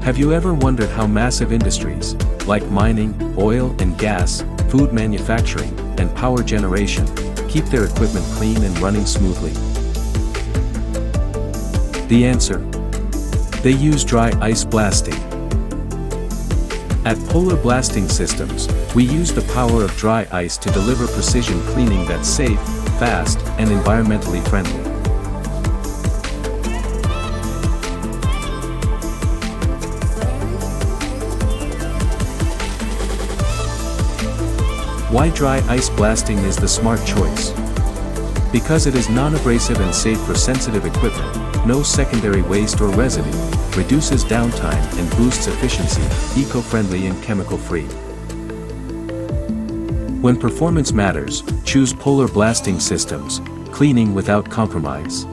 Have you ever wondered how massive industries, like mining, oil and gas, food manufacturing, and power generation, keep their equipment clean and running smoothly? The answer: they use dry ice blasting. At Polar Blasting Systems, we use the power of dry ice to deliver precision cleaning that's safe, fast, and environmentally friendly. Why dry ice blasting is the smart choice? Because it is non-abrasive and safe for sensitive equipment, no secondary waste or residue, reduces downtime and boosts efficiency, eco-friendly and chemical-free. When performance matters, choose Polar Blasting Systems, cleaning without compromise.